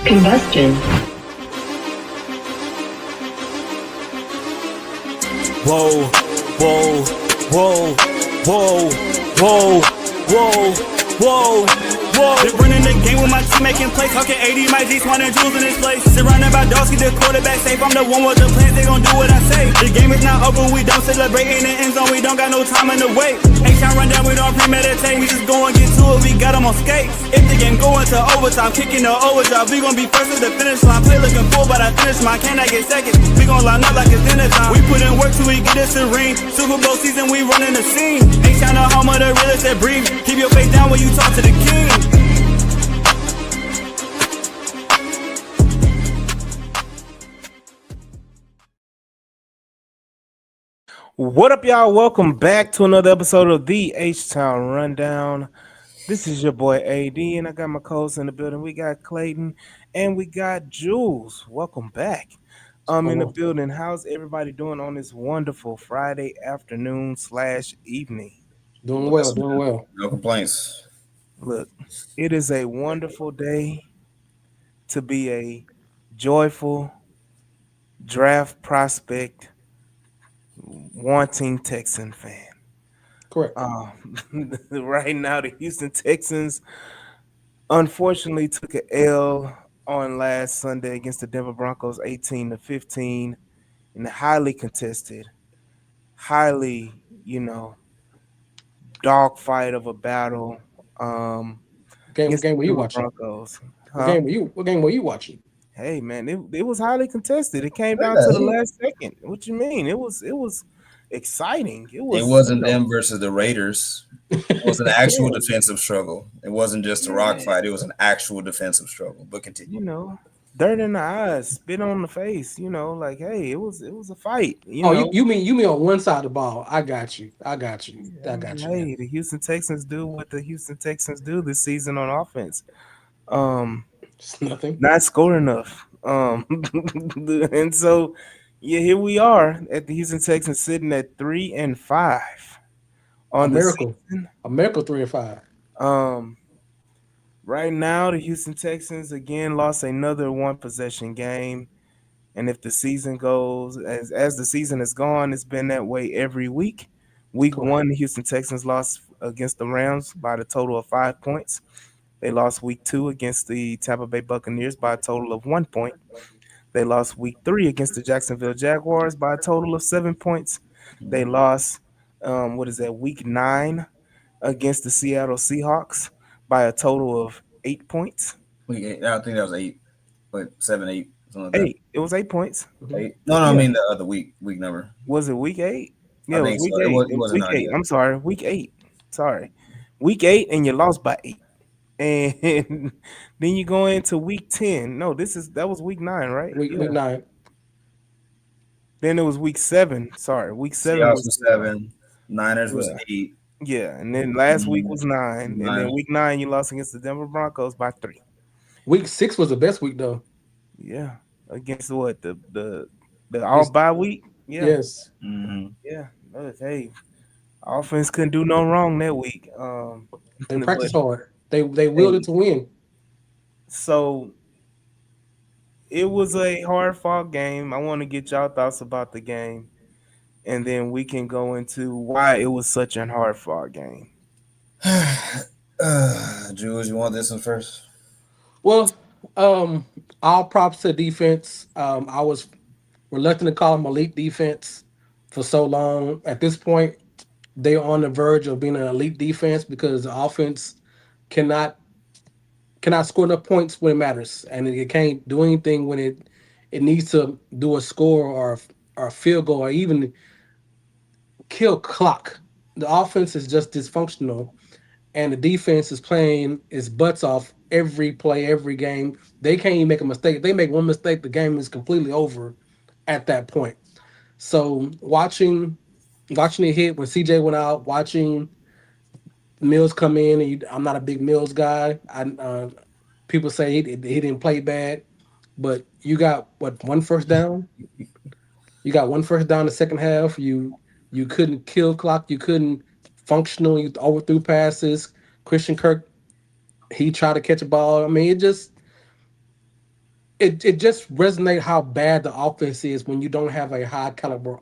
Combustion. Whoa, whoa, whoa, whoa, whoa, whoa, whoa, whoa. Been running the game with my team making plays. Talking 80, my G's, one and jewels in this place. Surrounded by dogs, keep the quarterback safe. I'm the one with the plans, they gon' do what I say. The game is not over, we don't celebrate. In the end zone, we don't got no time in the wait. H-Town run down, we don't premeditate. We just go and get to it, we got them on skates. If the game go into overtime, kicking the overdrive, we gon' be first at the finish line. Play looking full, but I finish mine. Can I get second? We gon' line up like it's dinner time. We put in work till we get us a ring. Super Bowl season, we running the scene. H-Town the home of the realest that breathe. Keep your face down when you talk to the king. What up, y'all? Welcome back to another episode of the H-Town Rundown. This is your boy AD, and I got my co-hosts in the building. We got Clayton, and we got Jules. Welcome back. In the building. How's everybody doing on this wonderful Friday afternoon / evening? Doing well. No complaints. Look, it is a wonderful day to be a joyful draft prospect wanting Texan fan. Correct. Right now, the Houston Texans unfortunately took an L on last Sunday against the Denver Broncos, 18-15, in a highly contested, highly, dogfight of a battle. What game were you watching? Broncos. Huh? What game were you watching? Hey man, it was highly contested. It came down to the last second. What you mean? It was exciting. It wasn't them versus the Raiders. It was an actual defensive struggle. It wasn't just a rock fight. It was an actual defensive struggle. But continue. Dirt in the eyes, spit on the face. Like hey, it was a fight. You mean on one side of the ball? I got you. Hey, the Houston Texans do what the Houston Texans do this season on offense. It's nothing. Not score enough. And so, here we are at the Houston Texans sitting at 3-5 on the season. A miracle 3-5. Right now, the Houston Texans again lost another one possession game, and if the season goes as the season has gone, it's been that way every week. Week 1, the Houston Texans lost against the Rams by the total of 5 points. They lost week 2 against the Tampa Bay Buccaneers by a total of 1 point. They lost week 3 against the Jacksonville Jaguars by a total of 7 points. They lost, week 9 against the Seattle Seahawks by a total of 8 points. I think that was 8, but 7, 8. Like 8. It was 8 points. 8. No, I mean the other week number. Was it week 8? Yeah, it was week 8. It was week 8. I'm sorry, week 8. Sorry, week 8, and you lost by 8. And then you go into week 10. No, that was week 9, right? Week 9. Then it was week 7. Sorry, week 7 was 7. Niners was 8. Yeah, and then last week was 9. And then week 9 you lost against the Denver Broncos by 3. Week 6 was the best week though. Yeah, against what the all bye week. Yeah. Yes. Mm-hmm. Yeah. Hey, offense couldn't do no wrong that week. They practiced hard. They willed it to win. So it was a hard-fought game. I want to get y'all thoughts about the game, and then we can go into why it was such a hard-fought game. Jules, you want this one first? Well, all props to defense. I was reluctant to call them elite defense for so long. At this point, they're on the verge of being an elite defense because the offense cannot score enough points when it matters, and it can't do anything when it needs to do a score or a field goal or even kill clock. The offense is just dysfunctional, and the defense is playing its butts off every play, every game. They can't even make a mistake. If they make one mistake, the game is completely over at that point. So watching it hit when CJ went out, watching Mills come in, and I'm not a big Mills guy. People say he didn't play bad, but you got one first down. You got one first down in the second half. You couldn't kill clock. You couldn't functional. You overthrew passes. Christian Kirk, he tried to catch a ball. I mean, it just resonates how bad the offense is when you don't have a high caliber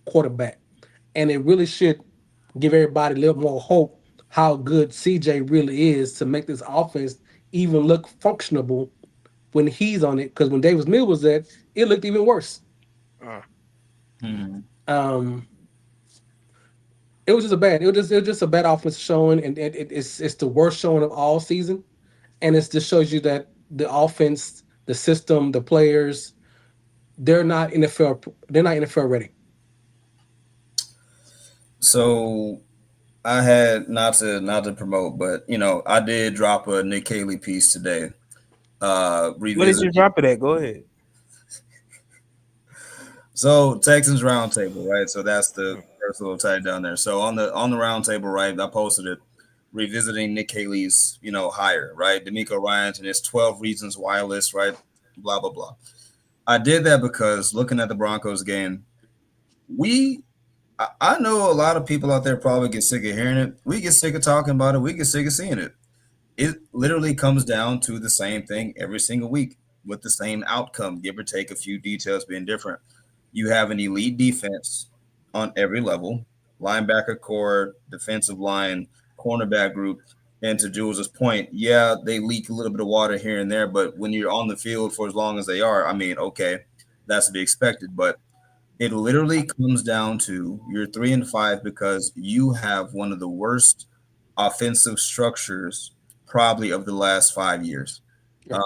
quarterback, and it really should give everybody a little more hope how good CJ really is to make this offense even look functionable when he's on it. Because when Davis Mill was there, it looked even worse. Uh, Mhm. Um, it was just a bad. It was just a bad offense showing, and it's the worst showing of all season. And it just shows you that the offense, the system, the players, they're not NFL ready. So I had not to promote, but I did drop a Nick Haley piece today. what did you Revisiting. drop it at? Go ahead. So Texans roundtable, right? So that's the first little tag down there. So on the roundtable, right? I posted it, revisiting Nick Haley's hire, right? D'Amico Ryans and his 12 reasons why list, right? Blah blah blah. I did that because looking at the Broncos game, we I know a lot of people out there probably get sick of hearing it. We get sick of talking about it. We get sick of seeing it. It literally comes down to the same thing every single week with the same outcome, give or take a few details being different. You have an elite defense on every level, linebacker core, defensive line, cornerback group. And to Jules's point, yeah, they leak a little bit of water here and there, but when you're on the field for as long as they are, I mean, okay, that's to be expected. But it literally comes down to you're 3-5 because you have one of the worst offensive structures probably of the last 5 years. Right.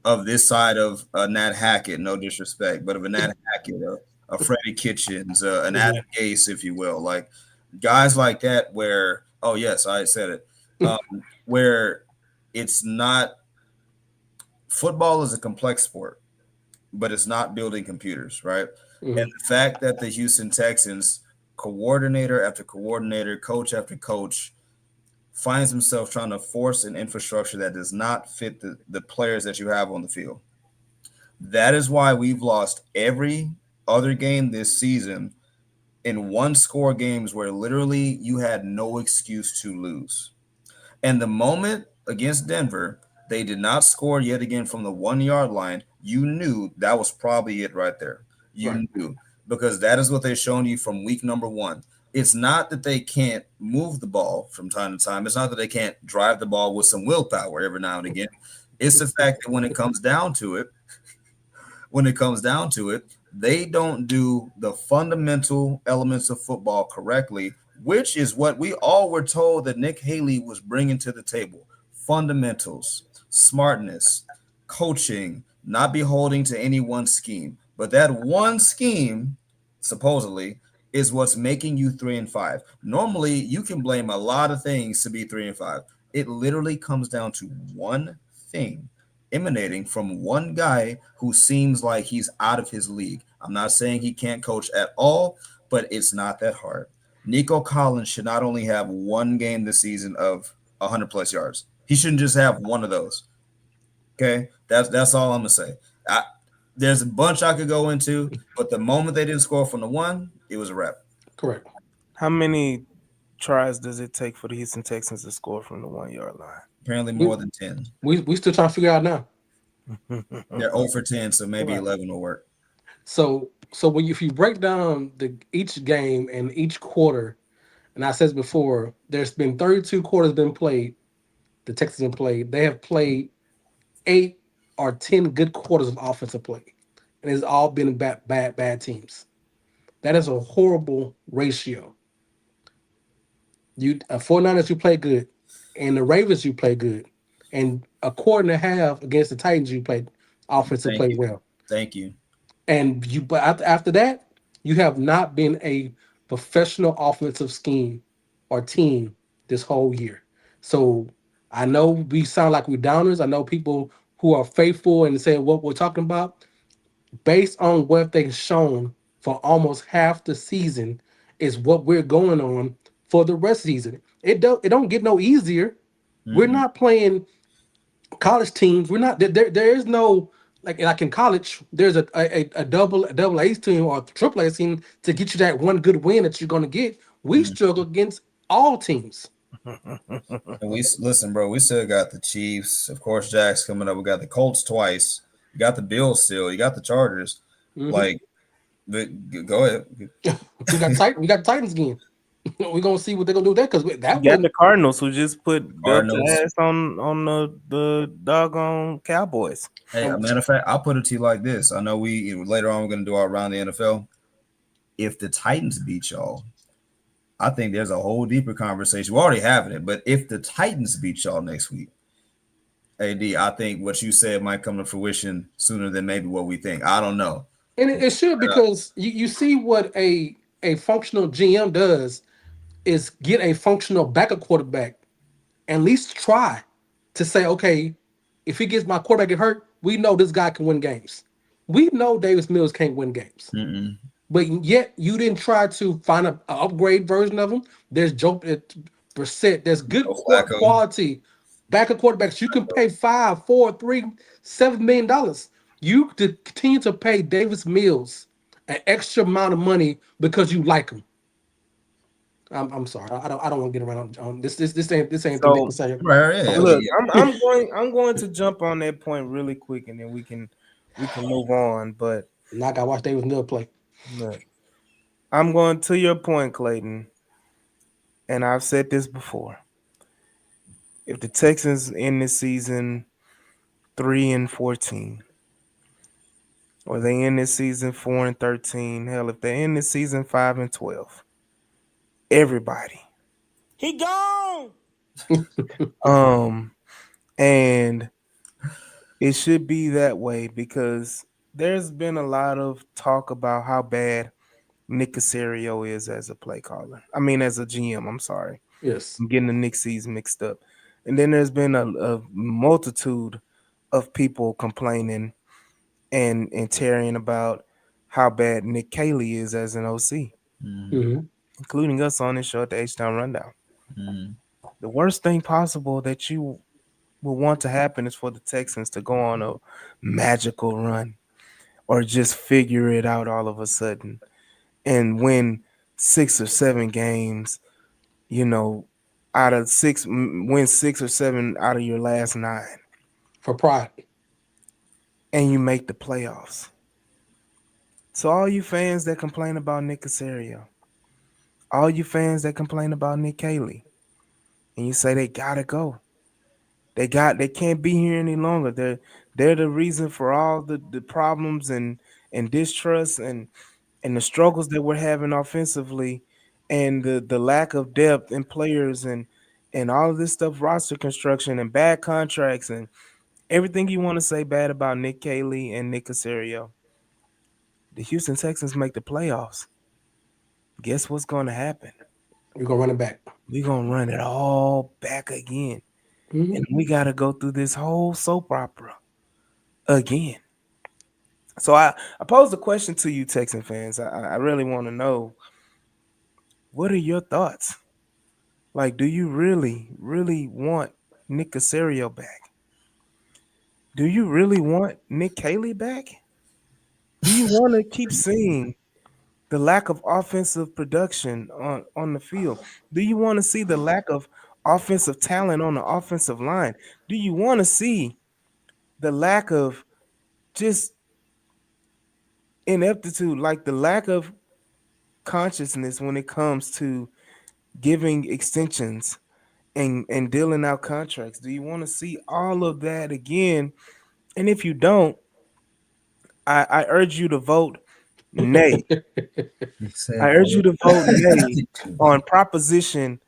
Of this side of Nat Hackett, no disrespect, but of a Nat Hackett, a Freddie Kitchens, an Adam Gase, if you will, like guys like that. Where yes, I said it, where it's not football is a complex sport, but it's not building computers, right? And Mhm. the fact that the Houston Texans coordinator after coordinator, coach after coach finds himself trying to force an infrastructure that does not fit the players that you have on the field. That is why we've lost every other game this season in one score games where literally you had no excuse to lose. And the moment against Denver, they did not score yet again from the 1 yard line. You knew that was probably it right there. Right. You knew because that is what they've shown you from week number one. It's not that they can't move the ball from time to time. It's not that they can't drive the ball with some willpower every now and again. It's the fact that when it comes down to it, they don't do the fundamental elements of football correctly, which is what we all were told that Nick Haley was bringing to the table: fundamentals, smartness, coaching, not beholding to any one scheme. But that one scheme, supposedly, is what's making you 3-5. Normally, you can blame a lot of things to be 3-5. It literally comes down to one thing emanating from one guy who seems like he's out of his league. I'm not saying he can't coach at all, but it's not that hard. Nico Collins should not only have one game this season of 100 plus yards. He shouldn't just have one of those. Okay, that's all I'm gonna say. There's a bunch I could go into, but the moment they didn't score from the one, it was a wrap. Correct. How many tries does it take for the Houston Texans to score from the 1 yard line? Apparently We more than 10. we still trying to figure out now. They're 0 for 10, so maybe Right. 11 will work. So if you break down each game and each quarter, and I said this before, there's been 32 quarters been played. The Texans have played. They have played 8 or 10 good quarters of offensive play, and it's all been bad teams. That is a horrible ratio. 49ers you play good, and the Ravens you play good, and a quarter and a half against the Titans you played offensive Thank play you. well. Thank you. And but after that, you have not been a professional offensive scheme or team this whole year. So I know we sound like we're downers. I know people who are faithful and say what we're talking about, based on what they've shown for almost half the season, is what we're going on for the rest of the season. It don't get no easier. We're Mm-mm. not playing college teams. We're not there is no like in college. There's a double A team or a triple A team to get you that one good win that you're going to get. We Mm. struggle against all teams. And listen, bro. We still got the Chiefs, of course. Jack's coming up. We got the Colts twice. You got the Bills still. You got the Chargers. Mhm. Like, go ahead. We got Titans again. We're gonna see what they're gonna do with that because You that got the wouldn't. Cardinals who just put Delta Cardinals. ass on the doggone Cowboys. Hey, a And matter of fact, I'll put it to you like this. I know we later on we're going to do our around the NFL. If the Titans beat y'all, I think there's a whole deeper conversation. We're already having it, but if the Titans beat y'all next week, AD, I think what you said might come to fruition sooner than maybe what we think. I don't know. it should because you see what a functional GM does is get a functional backup quarterback. At least try to say, okay, if he gets my quarterback get hurt, we know this guy can win games. We know Davis Mills can't win games. Mm-mm. But yet you didn't try to find a upgrade version of him. There's Joe Brissett. There's good No Flacco. quality backup quarterbacks. You can pay five, four, three, $7 million. You could continue to pay Davis Mills an extra amount of money because you like him. I'm sorry. I don't want to get around on this ain't the Nick So Casario Right, yeah, conversation. look, I'm going to jump on that point really quick, and then we can move on. But Now I got to watch Davis Mills play. look, I'm going to your point, Clayton, and I've said this before. If the Texans end this season 3-14, or they end this season 4-13, hell, if they end this season 5-12, everybody, He gone. um, and it should be that way because there's been a lot of talk about how bad Nick Casario is as a play caller. I mean, as a GM. I'm sorry, Yes. I'm getting the Nick C's mixed up. And then there's been a multitude of people complaining and tearing about how bad Nick Cayley is as an OC, Mm-hmm. Hmm. including us on this show at the H-Town Rundown. Mm-hmm. The worst thing possible that you would want to happen is for the Texans to go on a magical run or just figure it out all of a sudden and win 6 or 7 games, you know, out of six, win 6 or 7 out of your last 9, For pride. and you make the playoffs. So all you fans that complain about Nick Casario, all you fans that complain about Nick Cayley, and you say they gotta go, they can't be here any longer. They're the reason for all the problems and distrust and the struggles that we're having offensively, and the lack of depth in players and all of this stuff, roster construction and bad contracts and everything you want to say bad about Nick Cayley and Nick Casario. The Houston Texans make the playoffs. Guess what's going to happen? We're gonna run it back. We're going to run it all back again. Hmm. And we got to go through this whole soap opera again. So I posed a question to you, Texan fans. I really want to know, what are your thoughts? Like, do you really, really want Nick Casario back? Do you really want Nick Cayley back? Do you want to keep seeing the lack of offensive production on the field? Do you want to see the lack of offensive talent on the offensive line? Do you want to see the lack of just ineptitude, like the lack of consciousness when it comes to giving extensions and dealing out contracts? Do you want to see all of that again? And if you don't, I urge you to vote nay. He I said, urge you to vote nay "Oh, on Proposition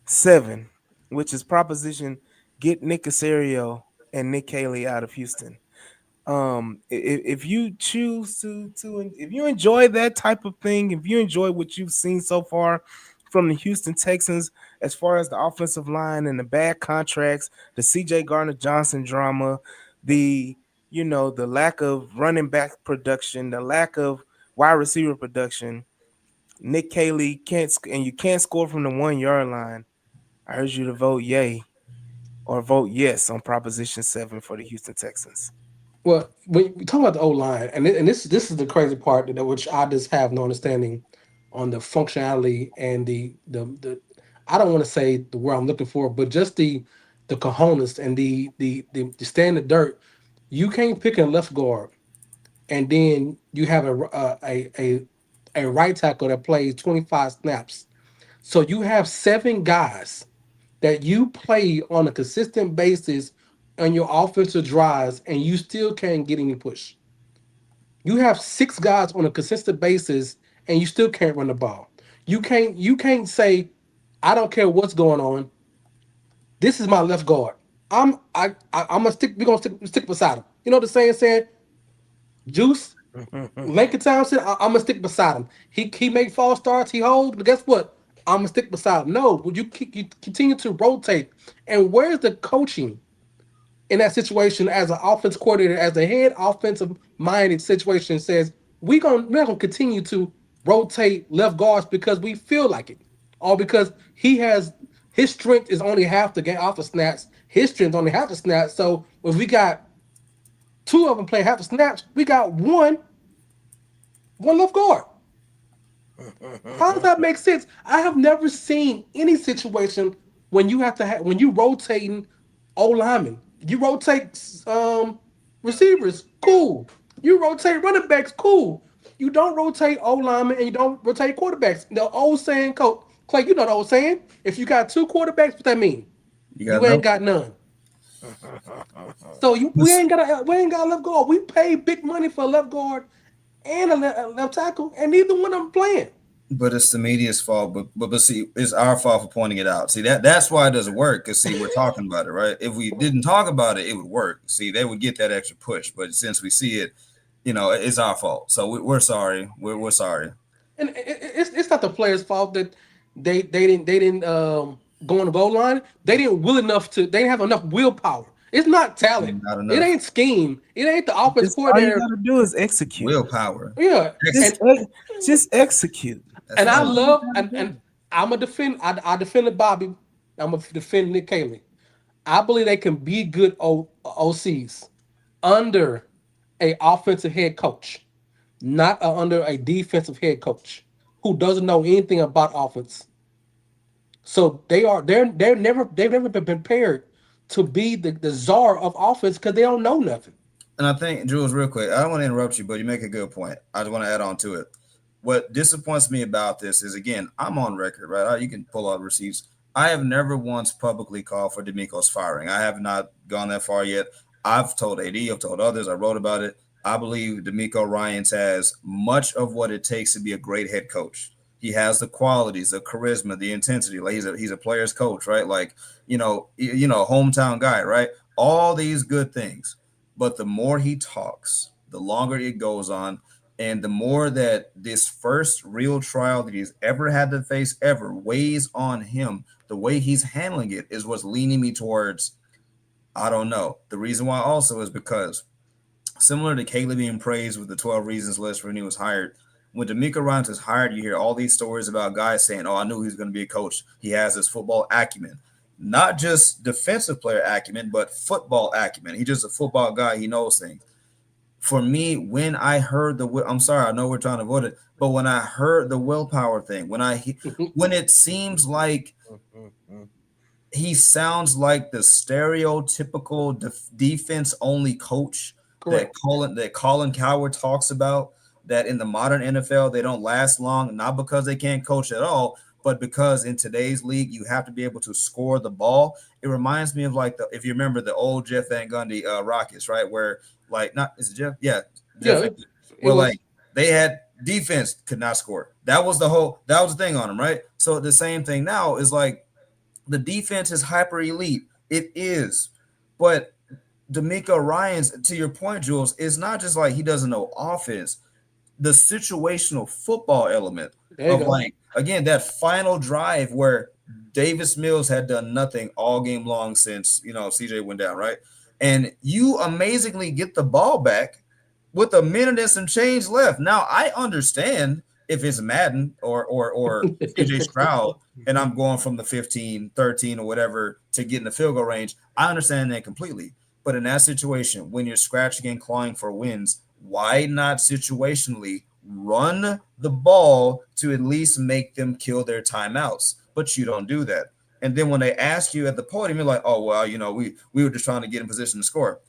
7, which is Proposition Get Nick Casario and Nick Cayley out of Houston. If you choose to if you enjoy that type of thing, if you enjoy what you've seen so far from the Houston Texans as far as the offensive line and the bad contracts, the CJ Gardner Johnson drama, the the lack of running back production, the lack of wide receiver production, Nick Cayley and you can't score from the 1 yard line. I urge you to vote yay or vote yes on Proposition 7 for the Houston Texans. Well, when we talk about the O line, and this is the crazy part that which I just have no understanding on the functionality and the I don't want to say the word I'm looking for, but just the cojones and the stay in the dirt You can't pick a left guard and then you have a right tackle that plays 25 snaps. So you have seven guys that you play on a consistent basis on your offensive drives, and you still can't get any push. You have six guys on a consistent basis, and you still can't run the ball. You can't say, I don't care what's going on. This is my left guard. I'm gonna stick. We're gonna stick beside him. You know what the saying? Juice, Lincoln Townsend. I'm gonna stick beside him. He make false starts. He holds. But guess what? I'm gonna stick beside him. No, would you continue to rotate? And where's the coaching in that situation as an offense coordinator, as a head offensive minded situation says we're gonna continue to rotate left guards because we feel like it, or because he has his strength is only half the game off the snaps. His strength is only half the snaps. So if we got two of them playing half the snaps, we got one left guard. How does that make sense? I have never seen any situation when you have to when you rotating O linemen. You rotate receivers, cool. You rotate running backs, cool. You don't rotate O linemen and you don't rotate quarterbacks. The old saying, Coach Clay, you know the old saying. If you got two quarterbacks, what that mean? You got You ain't no. got none. So we ain't got a left guard. We pay big money for a left guard and a left tackle, and neither one of them playing. But it's the media's fault. But see, it's our fault for pointing it out. See that's why it doesn't work. Because see, we're talking about it, right? If we didn't talk about it, it would work. See, they would get that extra push. But since we see it, it's our fault. So we're sorry. We're sorry. And it's not the players' fault that they didn't go on the goal line. They didn't will enough to. They didn't have enough willpower. It's not talent. Not It enough ain't scheme. It ain't the offense Just all you coordinator. gotta do is execute. willpower. Yeah, and Just, just execute. That's and I all. love and I'm gonna defend. I defended Bobby. I'm gonna defend Nick Caley. I believe they can be good OCs under a offensive head coach, not under a defensive head coach who doesn't know anything about offense. So they've never been prepared to be the czar of offense because they don't know nothing. And I think, Jules, real quick, I don't want to interrupt you, but you make a good point. I just want to add on to it. What disappoints me about this is, again, I'm on record, right? You can pull out receipts. I have never once publicly called for D'Amico's firing. I have not gone that far yet. I've told AD, I've told others, I wrote about it. I believe D'Amico Ryans has much of what it takes to be a great head coach. He has the qualities, the charisma, the intensity. Like he's a player's coach, right? Like, hometown guy, right? All these good things. But the more he talks, the longer it goes on, and the more that this first real trial that he's ever had to face ever weighs on him, the way he's handling it is what's leaning me towards, I don't know. The reason why also is because similar to Caleb being praised with the 12 reasons list when he was hired, when D'Amico Ryans is hired, you hear all these stories about guys saying, oh, I knew he was going to be a coach. He has this football acumen. Not just defensive player acumen, but football acumen. He's just a football guy. He knows things. For me, when I heard I'm sorry, I know we're trying to avoid it, but when I heard the willpower thing, when it seems like he sounds like the stereotypical defense only coach Correct. that Colin Cowherd talks about, that in the modern NFL they don't last long, not because they can't coach at all, but because in today's league you have to be able to score the ball. It reminds me of if you remember the old Jeff Van Gundy Rockets, right? Where not is it Jeff? Yeah, Jeff. Yeah, Well, was, they had defense could not score. That was the thing on them, right? So the same thing now is like the defense is hyper elite. It is, but D'Amico Ryans, to your point, Jules, is not just like he doesn't know offense. The situational football element of again that final drive where Davis Mills had done nothing all game long since CJ went down, right? And you amazingly get the ball back with a minute and some change left. Now I understand if it's Madden or CJ Stroud and I'm going from the 15, 13 or whatever to get in the field goal range. I understand that completely. But in that situation, when you're scratching and clawing for wins, why not situationally run the ball to at least make them kill their timeouts? But you don't do that. And then when they ask you at the podium, you're like, oh, well, we were just trying to get in position to score.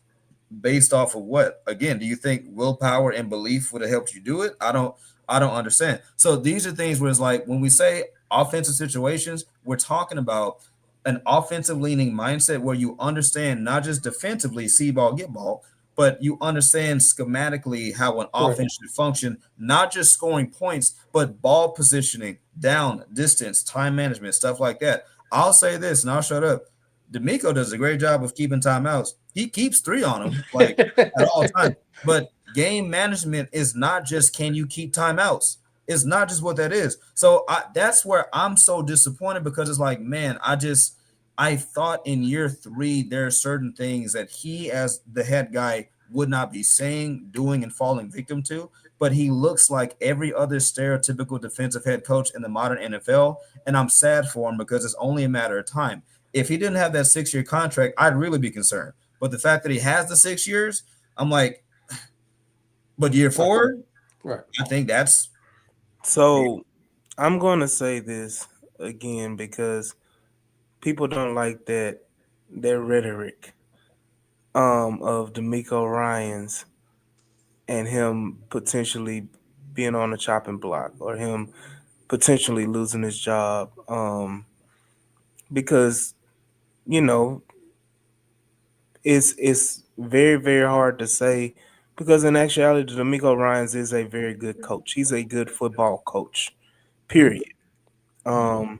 based off of what? Again, do you think willpower and belief would have helped you do it? I don't understand. So these are things where it's like when we say offensive situations, we're talking about an offensive leaning mindset where you understand not just defensively see ball, get ball, but you understand schematically how an Correct. offense should function, not just scoring points, but ball positioning, down, distance, time management, stuff like that. I'll say this and I'll shut up. D'Amico does a great job of keeping timeouts. He keeps three on him, like at all times. But game management is not just can you keep timeouts. It's not just what that is. So that's where I'm so disappointed because it's like, man, I thought in year three there are certain things that he, as the head guy, would not be saying, doing, and falling victim to. But he looks like every other stereotypical defensive head coach in the modern NFL, and I'm sad for him because it's only a matter of time. If he didn't have that 6 year contract, I'd really be concerned. But the fact that he has the 6 years, I'm like, but year Right. four, Right. I think that's So I'm gonna say this again because people don't like that rhetoric of D'Amico Ryans and him potentially being on the chopping block or him potentially losing his job. Because you know it's very very hard to say because in actuality D'Amico Ryans is a very good coach. He's a good football coach. Mhm. Period. Um,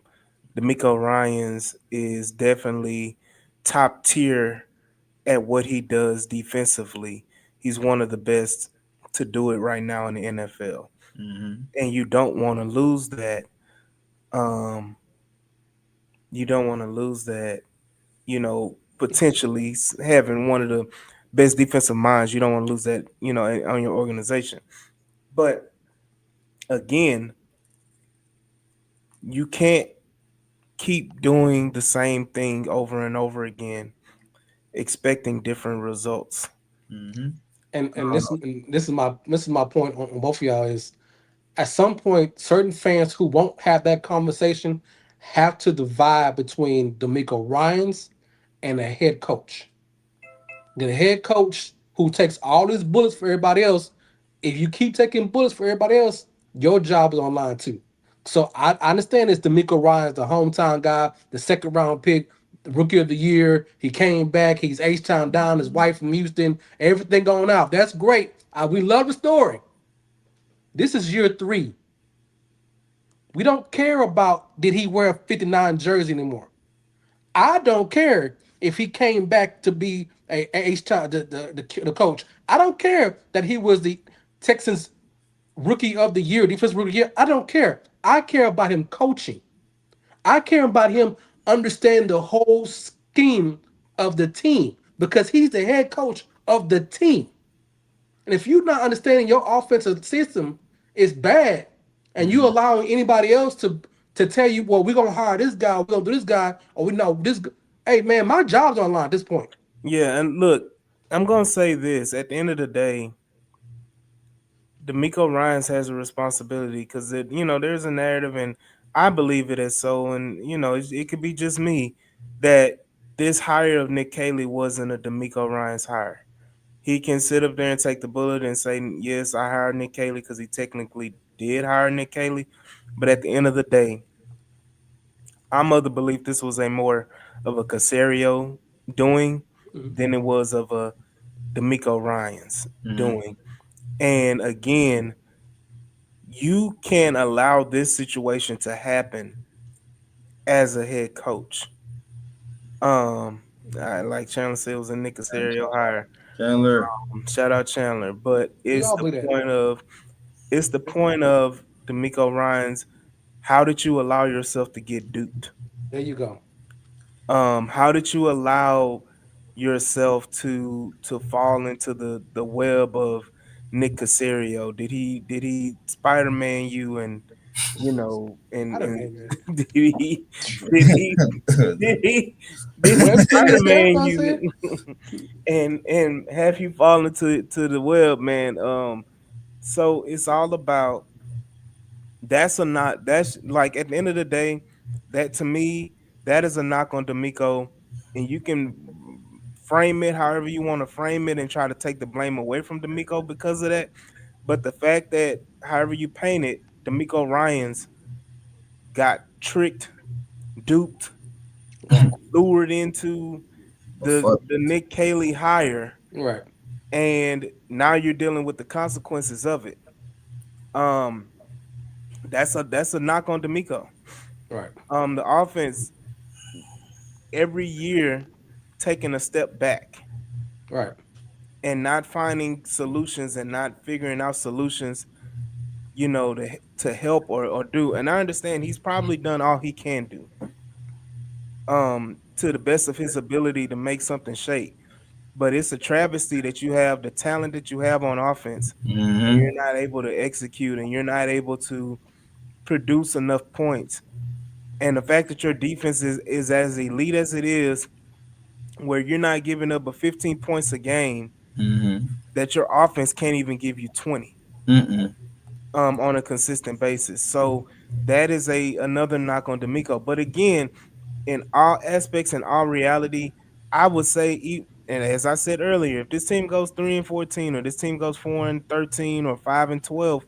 D'Amico Ryans is definitely top tier at what he does defensively. He's one of the best to do it right now in the NFL. mm-hmm, And you don't want to lose that. Um, you don't want to lose that, potentially having one of the best defensive minds. You don't want to lose that, on your organization. But again, you can't keep doing the same thing over and over again, expecting different results. mm-hmm, And Um, this is my point on both of y'all is at some point certain fans who won't have that conversation have to divide between D'Amico Ryans and a head coach. The head coach who takes all these bullets for everybody else, if you keep taking bullets for everybody else, your job is on line too. So I understand it's D'Amico Ryan's the hometown guy, the second round pick, the rookie of the year. He came back. He's H Town down. His wife from Houston. Everything going out. That's great. We love the story. This is year three. We don't care about did he wear a 59 jersey anymore. I don't care if he came back to be a H Town the coach. I don't care that he was the Texans rookie of the year, defensive rookie of the year. I don't care. I care about him coaching. I care about him understanding the whole scheme of the team because he's the head coach of the team. And if you're not understanding your offensive system is bad, and you mm-hmm. allowing anybody else to tell you, well, we're gonna hire this guy, we're gonna do this guy, or we know this. Hey man, my job's online at this point. yeah, and look, I'm gonna say this. At the end of the day, D'Amico Ryans has a responsibility because there's a narrative, and I believe it as so, and it could be just me that this hire of Nick Caley wasn't a D'Amico Ryans hire. He can sit up there and take the bullet and say, yes, I hired Nick Caley because he technically did hire Nick Caley. But at the end of the day, I'm of the belief this was a more of a Casario doing Mhm. than it was of a D'Amico Ryans Mm-hmm. doing. And again, you can't allow this situation to happen as a head coach. Um, like Chandler said, it was a Nick Casario hire. Chandler. Shout out Chandler, but We it's all the believe that. point of D'Amico Ryan's. How did you allow yourself to get duped? There you go. How did you allow yourself to fall into the web of Nick Casario? Did he Spider Man you and I don't and know, man. did he did he did he did he Everything he Spider said, Man I said. you and have you fallen to the web, man? So it's all about that's like at the end of the day, that to me, that is a knock on D'Amico, and you can frame it however you want to frame it and try to take the blame away from D'Amico because of that. But the fact that however you paint it, D'Amico Ryans got tricked, duped, Right. lured into the Fuck. the Nick Caley hire, Right. and now you're dealing with the consequences of it. Um, that's a knock on D'Amico. Right. The offense every year taking a step back Right. and not finding solutions and not figuring out solutions, to help or do. And I understand he's probably done all he can do, to the best of his ability to make something shake. But it's a travesty that you have the talent that you have on offense and Mm-hmm. you're not able to execute and you're not able to produce enough points. And the fact that your defense is as elite as it is, where you're not giving up but 15 points a game, Mm-hmm. that your offense can't even give you 20 Mm-mm. on a consistent basis. So that is a another knock on D'Amico. But again, in all aspects and all reality, I would say, and as I said earlier, if this team goes 3-14, or this team goes 4-13, or 5-12,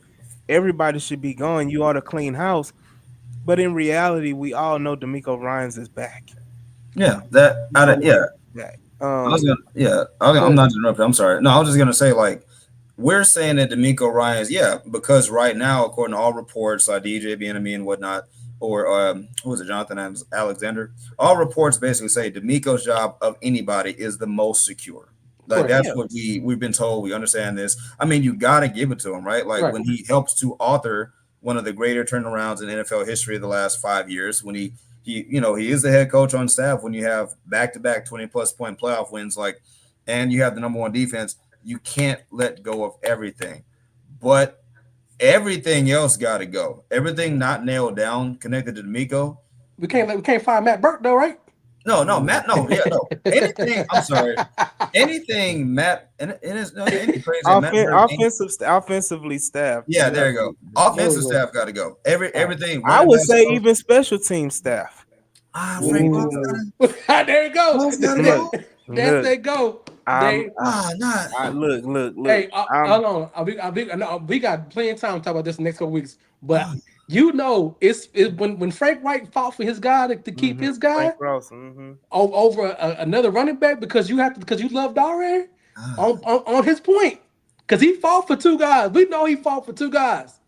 everybody should be gone. You ought to clean house. But in reality, we all know D'Amico Ryans is back. Yeah, that We know yeah. he's back. I was gonna, yeah, I'm So not interrupting. I'm sorry. No, I was just gonna say, like, we're saying that D'Amico Ryan's, yeah, because right now, according to all reports, like DJ Bieniemy and whatnot, or who was it, Jonathan Alexander, all reports basically say D'Amico's job of anybody is the most secure. Like correct. that's Yeah. what we've been told. We understand this. I mean, you got to give it to him, right? Like Right. when he helps to author one of the greater turnarounds in NFL history of the last 5 years, when he is the head coach on staff. When you have back-to-back 20+ point playoff wins, like, and you have the number one defense, you can't let go of everything. But everything else got to go. Everything not nailed down connected to D'Amico. We can't find Matt Burke though, right? No, Matt. No, yeah, no. Anything. I'm sorry. Anything, Matt. And it is no. Any praise that Matt Burke. Offensively staffed. Yeah, there you go. Offensive There we go. staff got to go. All right. Everything. I Running would backs, say even special team staff. Frank Clark's Ooh. gotta, There you go. Clark's gotta Look, go. There look. they go. I'm, They I, Not. look. Hey, I'm hold on. No, we got plenty of time to talk about this in the next couple weeks. But Ah, it's when Frank Wright fought for his guy to keep his guy Frank Ross. Hmm. over another running back because you love Dare ah. on his point because he fought for two guys. We know he fought for two guys,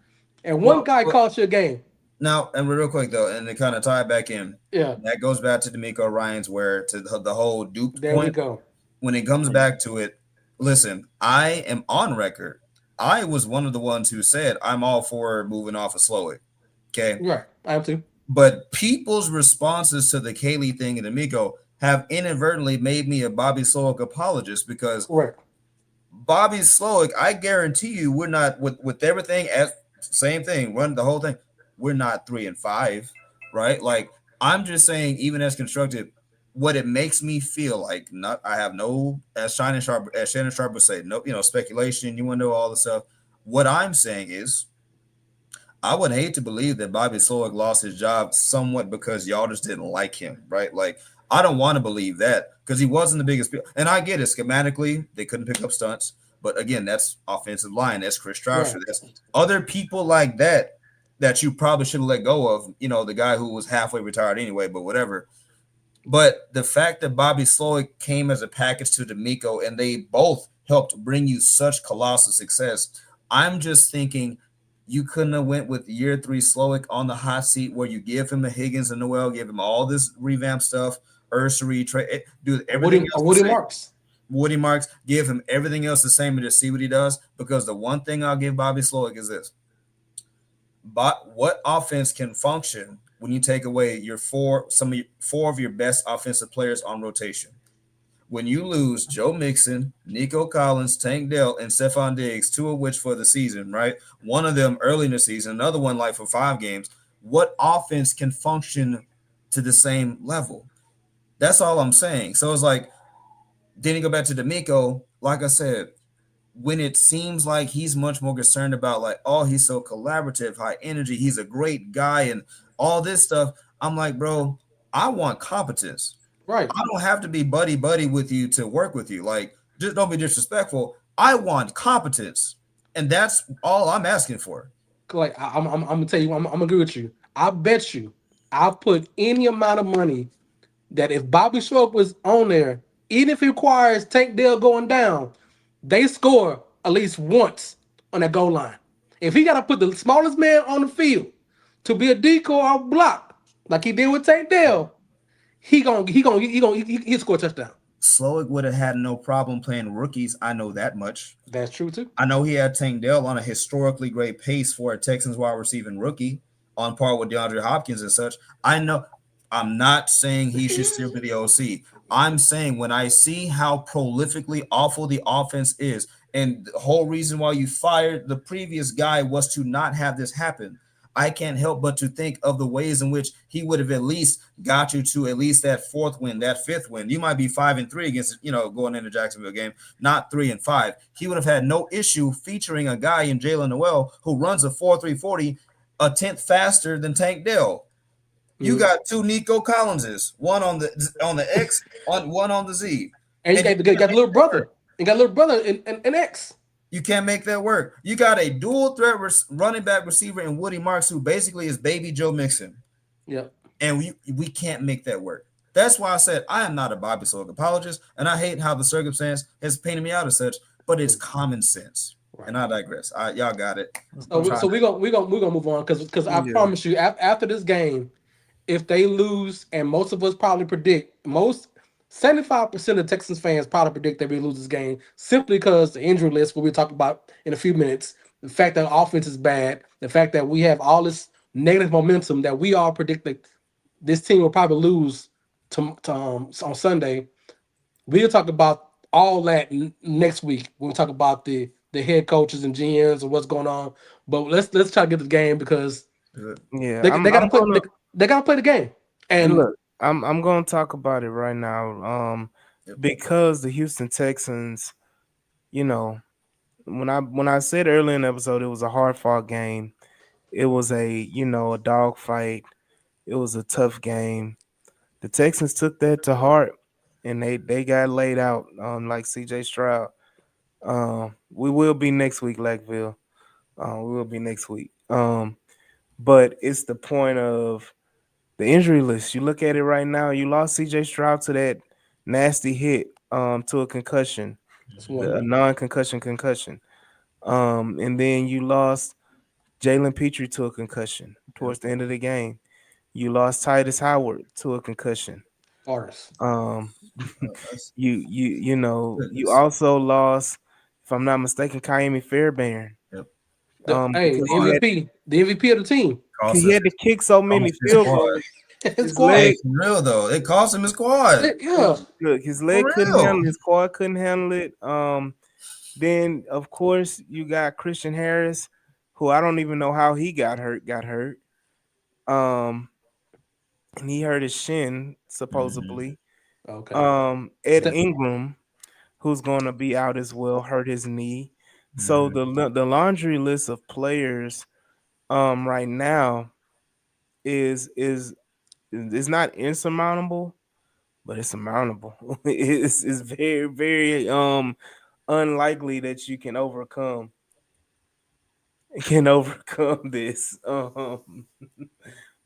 and one Well, guy cost you a game. now, and real quick though, and to kind of tie it back in, Yeah, that goes back to D'Amico Ryan's where to the whole duped there we point. go. When it comes back to it, listen, I am on record. I was one of the ones who said I'm all for moving off of Slowick. Okay. Right, I have to. But people's responses to the Kaylee thing and Amico have inadvertently made me a Bobby Slowick apologist because Right, Bobby Slowick, I guarantee you, we're not with everything as same thing, run the whole thing. We're not 3-5, right? Like I'm just saying, even as constructed, what it makes me feel like, not I have no as Shannon Sharp would say, no, speculation. You want to know all the stuff. What I'm saying is I would hate to believe that Bobby Slowick lost his job somewhat because y'all just didn't like him, right? Like, I don't want to believe that because he wasn't the biggest. And I get it. Schematically, they couldn't pick up stunts. But again, that's offensive line. That's Chris Strausser. right. That's other people like that you probably should have let go of. The guy who was halfway retired anyway, but whatever. But the fact that Bobby Slowick came as a package to D'Amico and they both helped bring you such colossal success, I'm just thinking you couldn't have went with year 3 Slowick on the hot seat where you give him a Higgins and Noel, give him all this revamped stuff, Ursary, do everything else. Woody Marks. Woody Marks, give him everything else the same and just see what he does. Because the one thing I'll give Bobby Slowick is this. But what offense can function when you take away four of your best offensive players on rotation? When you lose Joe Mixon, Nico Collins, Tank Dell, and Stephon Diggs, 2 of which for the season, right? One of them early in the season, another one like for 5 games. What offense can function to the same level? That's all I'm saying. So it's like, then you go back to D'Amico, like I said, when it seems like he's much more concerned about like, oh, he's so collaborative, high energy, he's a great guy, and all this stuff. I'm like, bro, I want competence. Right. I don't have to be buddy buddy with you to work with you. Like, just don't be disrespectful. I want competence, and that's all I'm asking for. Like I'm gonna tell you, I'm gonna agree with you. I bet you, I put any amount of money that if Bobby Short was on there, even if it requires Tank Dell going down, they score at least once on that goal line. If he got to put the smallest man on the field to be a decoy or block, like he did with Tank Dell, he score a touchdown. Slowick would have had no problem playing rookies. I know that much. That's true too. I know he had Tank Dell on a historically great pace for a Texans wide receiving rookie, on par with DeAndre Hopkins and such. I know. I'm not saying he should still be the OC. I'm saying when I see how prolifically awful the offense is, and the whole reason why you fired the previous guy was to not have this happen. I can't help but to think of the ways in which he would have at least got you to at least that fourth win, that fifth win. You might be 5-3 against, going into Jacksonville game, not 3-5. He would have had no issue featuring a guy in Jalen Noel who runs a 4.340, a tenth faster than Tank Dell. You got two Nico Collinses, one on the X, on one on the Z, And you and got the little brother. You got little brother in X. you can't make that work. You got a dual threat running back receiver in Woody Marks, who basically is baby Joe Mixon, Yep. and we can't make that work. That's why I said I am not a Bobby Slowick apologist, and I hate how the circumstance has painted me out as such. But it's common sense, Right. and I digress. Y'all got it. So we're gonna move on because I promise you after this game, if they lose, and most of us probably predict, most 75% of Texans fans probably predict that we lose this game simply because the injury list, what we'll talk about in a few minutes, the fact that offense is bad, the fact that we have all this negative momentum that we all predict that this team will probably lose on Sunday. We'll talk about all that next week when we talk about the head coaches and GMs and what's going on. But let's try to get the game because Yeah, they gotta play. They gotta play the game. And look, I'm gonna talk about it right now. Because the Houston Texans, you know, when I said earlier in the episode, it was a hard fought game. It was a dog fight. It was a tough game. The Texans took that to heart, and they got laid out. Like C.J. Stroud. We will be next week, Lackville. We will be next week. But it's the point of the injury list. You look at it right now. You lost C.J. Stroud to that nasty hit, to a concussion, a non-concussion concussion. And then you lost Jalen Petrie to a concussion towards the end of the game. You lost Titus Howard to a concussion. Forrest. Um, That's you goodness. also lost, if I'm not mistaken, Kaimi Fairbairn. Yep. Hey, Because the MVP of the team. he had to kick so many Cost his field squad. goals. His His squad. Hey, leg, for real though, it cost him his squad. Yeah. look, his For leg couldn't real. handle it. His quad couldn't handle it. Then of course you got Christian Harris, who I don't even know how he got hurt. Um, and he hurt his shin supposedly. Okay. Ed Ingram, who's going to be out as well, hurt his knee. So the laundry list of players right now is not insurmountable, but it's surmountable. It's very very unlikely that you can overcome this.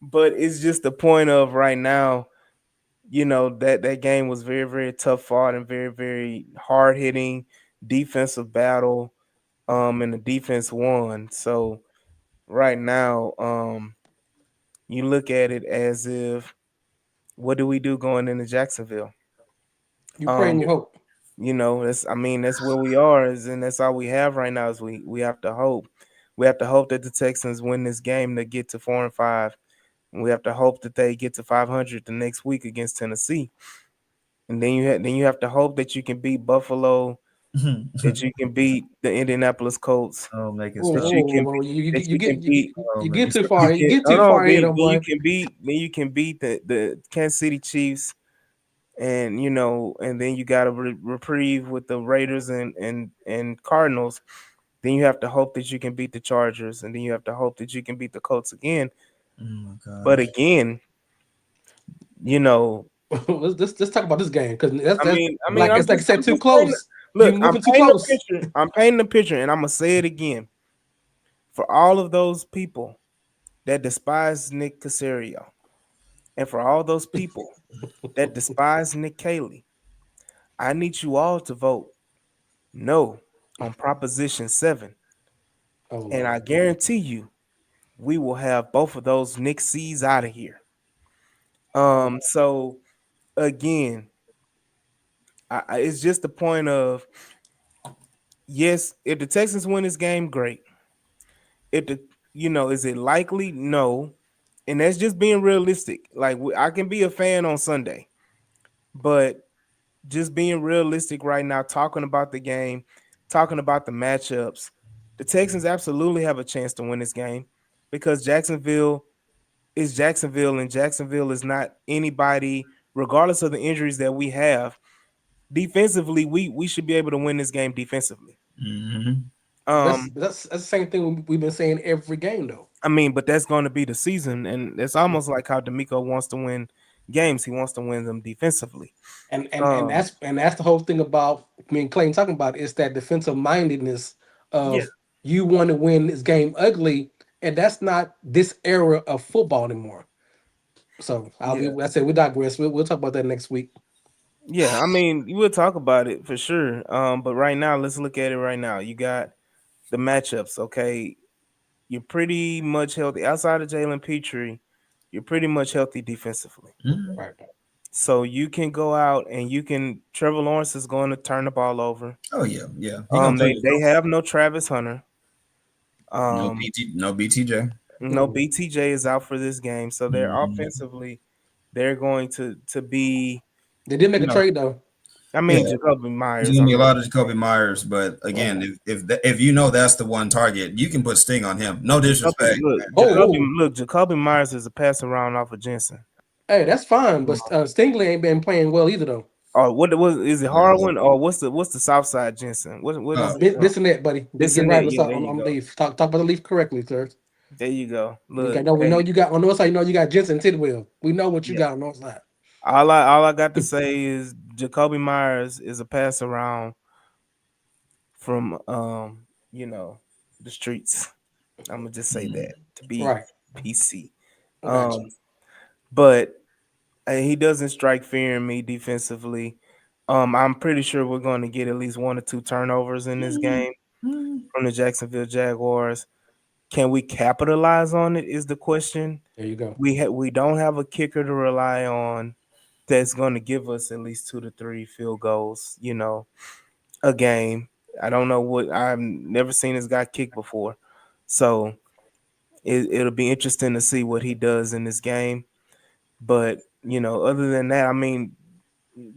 But it's just the point of right now, that game was very very tough fought and very very hard hitting defensive battle, and the defense won. So right now, you look at it as if, what do we do going into Jacksonville? You pray and you hope. That's where we are, and that's all we have right now. Is we have to hope. We have to hope that the Texans win this game to get to 4-5. And we have to hope that they get to 500 the next week against Tennessee. And then you have to hope that you can beat Buffalo, that you can beat the Indianapolis Colts, Oh, make it Whoa, stop. that you can whoa, you that you you get can beat. Oh, you make get it too stop. far. You You can get hold too on. far ahead, Then oh you boy. can beat the Kansas City Chiefs, and then you got a reprieve with the Raiders and Cardinals. Then you have to hope that you can beat the Chargers, and then you have to hope that you can beat the Colts again. Oh my But gosh. again, you know, let's talk about this game because I that's mean, like I'm it's like just, I said I'm too just painting. close. You Look, I'm moving too painting a close. picture. I'm painting a picture, and I'm gonna say it again for all of those people that despise Nick Casario, and for all those people that despise Nick Caley. I need you all to vote no on Proposition 7. Oh And I Lord. guarantee you, we will have both of those Nick C's out of here. So again, it's just the point of yes, if the Texans win this game, great. If the is it likely? No. And that's just being realistic. Like I can be a fan on Sunday, but just being realistic right now, talking about the game, talking about the matchups, the Texans absolutely have a chance to win this game because Jacksonville is Jacksonville, and Jacksonville is not anybody, regardless of the injuries that we have. Defensively, we should be able to win this game defensively. Mm-hmm. Um, That's the same thing we've been saying every game though. I mean, but that's going to be the season, and it's almost like how D'Amico wants to win games. He wants to win them defensively. Um, And that's the whole thing about me and Clayton talking about is that defensive mindedness yeah, of you want to win this game ugly, and that's not this era of football anymore. So yeah. I said we digress. We'll talk about that next week. Yeah, I mean, we'll talk about it for sure. But right now, let's look at it right now. You got the matchups, okay? You're pretty much healthy. Outside of Jalen Petrie, you're pretty much healthy defensively. Mm-hmm. Right. So you can go out and you can Trevor Lawrence is going to turn the ball over. Oh yeah, yeah. He gonna put They have no Travis Hunter. no Um, BT, no BTJ. no BTJ is out for this game. So they're Mm-hmm. offensively, they're going to be, They did make you a know, trade though. I mean Yeah, Jacoby there's Myers. gonna I be a mean, lot of Jacoby Myers, but again, Oh, if you know that's the one target, you can put Sting on him. No disrespect. oh, Jacoby Myers is a pass around off of Jensen. hey, that's fine. But Stingley ain't been playing well either though. Or what was is it Yeah. Harwin or what's the South Side Jensen? What is Uh, it from? This and that, buddy. This Get and right that. with us Yeah, there on, you on the go. leaf. Talk about the leaf correctly, sir. There you go. We Look, got no. We know hey, you got on the north side. You know you got Jensen Tidwell. We know what you yeah. got on the north side. All I got to say is Jacoby Myers is a pass around from the streets. I'm gonna just say that to be Right. PC. I got you. Um, but he doesn't strike fear in me defensively. I'm pretty sure we're going to get at least 1 or 2 turnovers in this game from the Jacksonville Jaguars. Can we capitalize on it? Is the question. There you go. We don't have a kicker to rely on that's going to give us at least 2 to 3 field goals. A game. I don't know what I've never seen this guy kick before, so it'll be interesting to see what he does in this game. But other than that, I mean,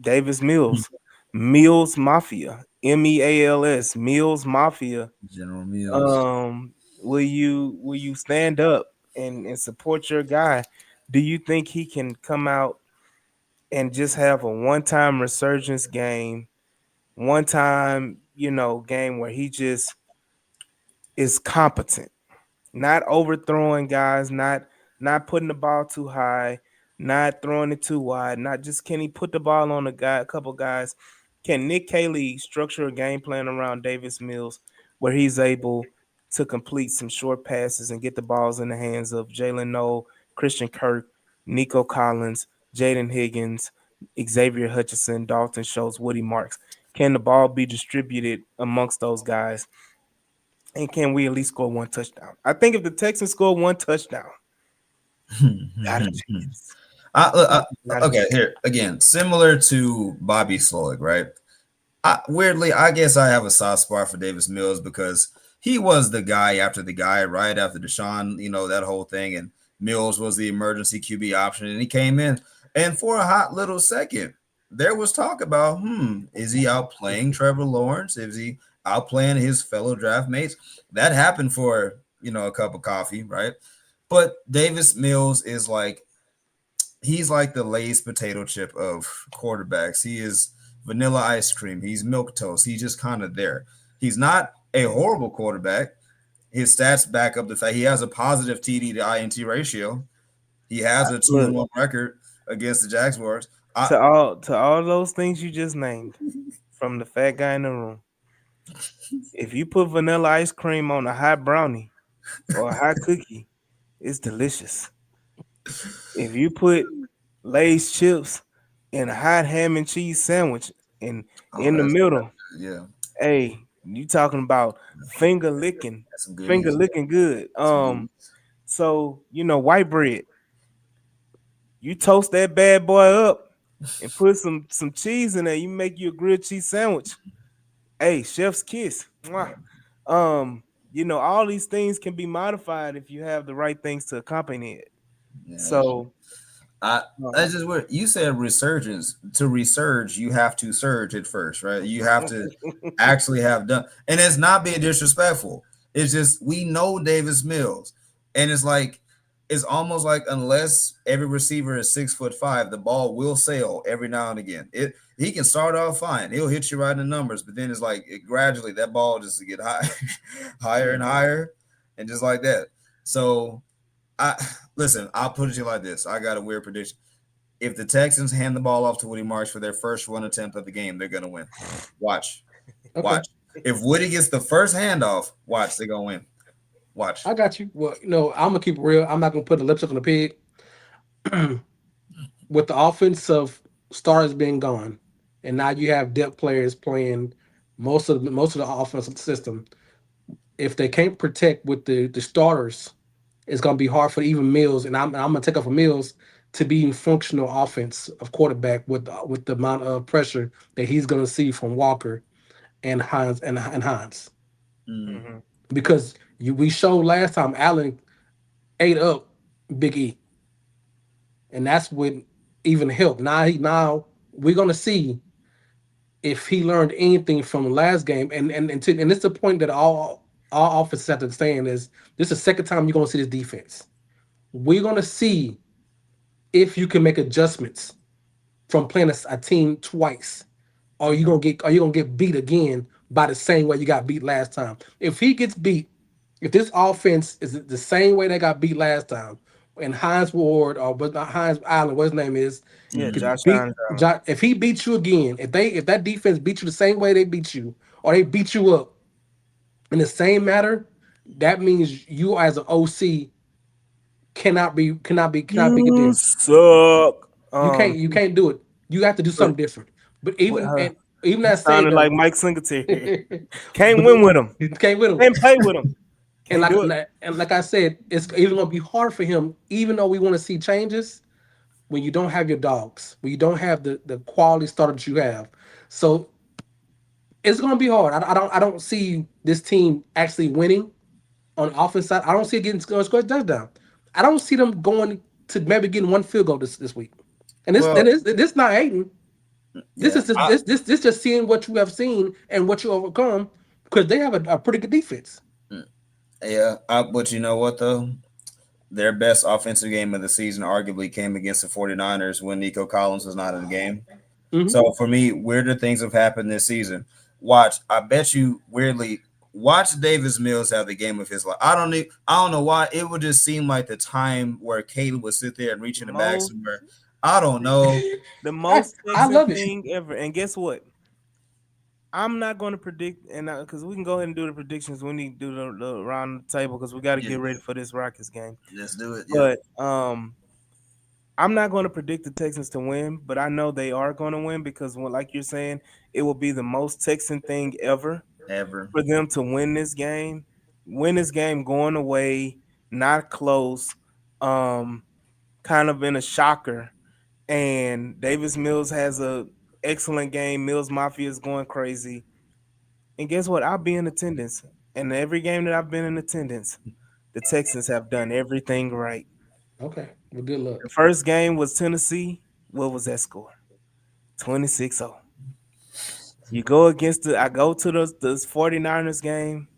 Davis Mills Mafia, MEALS, Mills Mafia. General Mills. Um, will you stand up and support your guy? Do you think he can come out and just have a one-time resurgence game, one time, game where he just is competent? Not overthrowing guys, not putting the ball too high, not throwing it too wide, not just can he put the ball on a couple guys. Can Nick Caley structure a game plan around Davis Mills where he's able to complete some short passes and get the balls in the hands of Jalen Noel, Christian Kirk, Nico Collins, Jaden Higgins, Xavier Hutchinson, Dalton Schultz, Woody Marks? Can the ball be distributed amongst those guys? And can we at least score 1 touchdown? I think if the Texans score 1 touchdown, not a chance. Not a Okay, chance. here again, similar to Bobby Slowick, right? Weirdly, I guess I have a soft spot for Davis Mills because he was the guy after the guy right after Deshaun, that whole thing. And Mills was the emergency QB option, and he came in. And for a hot little second, there was talk about, is he outplaying Trevor Lawrence? Is he outplaying his fellow draft mates? That happened for, a cup of coffee, right? But Davis Mills is he's like the Lay's potato chip of quarterbacks. He is vanilla ice cream. He's milk toast. He's just kind of there. He's not a horrible quarterback. His stats back up the fact he has a positive TD to INT ratio. He has a Look, 2-1 record against the Jaguars. I to all those things you just named, from the fat guy in the room, if you put vanilla ice cream on a hot brownie or a hot cookie, it's delicious. If you put Lay's chips in a hot ham and cheese sandwich and oh in the middle, yeah, hey, you talking about finger licking, that's some finger goodies. licking good. Some goodies. So white bread, you toast that bad boy up and put some cheese in there. You make you a grilled cheese sandwich. Hey, chef's kiss. Mwah. Um, all these things can be modified if you have the right things to accompany it. Yeah, So, I uh, that's just what you said. Resurgence. To resurge, you have to surge at first, right? You have to actually have done, and it's not being disrespectful. It's just we know Davis Mills, and it's like it's almost like unless every receiver is 6'5", the ball will sail every now and again. He can start off fine, he'll hit you right in the numbers, but then it's like gradually that ball just to get high, higher and higher, and just like that. So I listen. I'll put it to you like this. I got a weird prediction. If the Texans hand the ball off to Woody Marsh for their first run attempt of the game, they're gonna win. Watch, Okay, watch. If Woody gets the first handoff, watch, they're gonna win. Watch. I got you. Well, I'm gonna keep it real. I'm not gonna put the lipstick on the pig. With the offensive stars being gone, and now you have depth players playing most of the offensive system. If they can't protect with the starters, it's gonna be hard for even Mills, and I'm gonna take up for Mills to be in functional offense of quarterback with the amount of pressure that he's gonna see from Walker and Hines. Mm, mhm. Because we showed last time Allen ate up Big E, and that's what even helped. Now we're gonna see if he learned anything from the last game, and it's the point that all offenses have to understand is this is the second time you're gonna see this defense. We're gonna see if you can make adjustments from playing a team twice. Or you gonna get beat again by the same way you got beat last time. If he gets beat, if this offense is the same way they got beat last time, and Hines Ward or but not Hines Allen, what his name is, Yeah, mm, Josh beat Allen. If he beats you again, if that defense beats you the same way they beat you, or they beat you up in the same matter, that means you as an OC cannot be You condemned. suck. You can't do it. You have to do But something different. But what, even you that said sounded like though, Mike Singletary. Can't but win with him. you can't win him. Can't play with him. And Can't do it. like I said, it's even gonna be hard for him, even though we want to see changes when you don't have your dogs, when you don't have the quality starter that you have. So it's gonna be hard. I don't see this team actually winning on the offense side. I don't see it getting score a touchdown. I don't see them going to maybe getting one field goal this week. And well, this not hating. This yeah, is just this just seeing what you have seen and what you overcome because they have a pretty good defense. mm, yeah. But you know what though? Their best offensive game of the season arguably came against the 49ers when Nico Collins was not in the game. Hmm. So for me, weirder things have happened this season. Watch, I bet you weirdly, watch Davis Mills have the game of his life. I don't know why. It would just seem like the time where Caleb would sit there and reach in the back Most somewhere. I don't know. the I, most I Texan love it. thing ever. And guess what? I'm not going to predict, and because we can go ahead and do the predictions. We need to do the round the table because we got to Yeah, get ready for this Rockets game. let's do it. Yep. But I'm not going to predict the Texans to win, but I know they are going to win because, like you're saying, it will be the most Texan thing ever Ever. for them to win this game. Win this game going away, not close, um, kind of in a shocker. And Davis Mills has a excellent game. Mills Mafia is going crazy. And guess what? I'll be in attendance. And every game that I've been in attendance, the Texans have done everything right. Okay, well, good The luck. first game was Tennessee. What was that score? 26-0. You go against I go to the 49ers game,